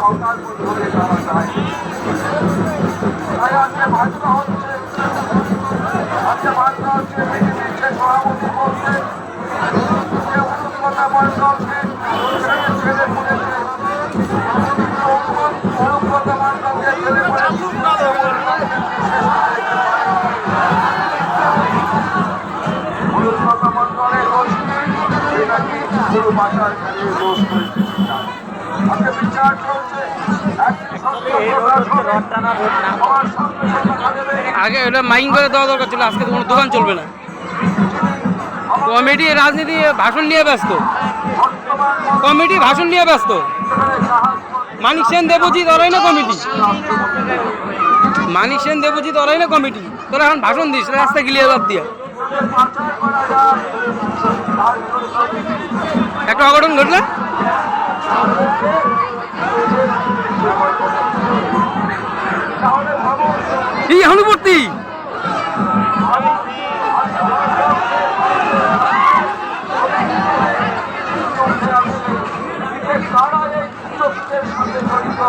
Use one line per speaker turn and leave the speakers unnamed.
আওতার মধ্যে হয়ে যাওয়া যায়। তাই আজকে বার্তা হচ্ছে পৃথিবীর যে সভাপতি বলছেন যে অনুন্নত মণ্ডলকে ছেলে পড়েছে অনুব্রত মণ্ডলকে ছেলে পড়েছে অনুব্রত মণ্ডলের গোষ্ঠী এটাকে গুরু বাজার খেলিয়ে দোষ করেছে। আজকে বিচার চলছে।
আগে ওটা মাইকিং করে দেওয়া দরকার ছিল, আজকে তো কোনো দোকান চলবে না। কমিটি রাজনীতি ভাষণ নিয়ে ব্যস্ত, কমিটি ভাষণ নিয়ে ব্যস্ত। মানিক সেন দেবজিৎ ওরাই না কমিটি, মানিক সেন দেবজিৎ ওরাই না কমিটি। তোরা এখন ভাষণ দিস রাস্তা গিলিয়ে বাদ দিয়া। একটা অঘটন ঘটলে এই অনুবর্তী
সাথে জড়িত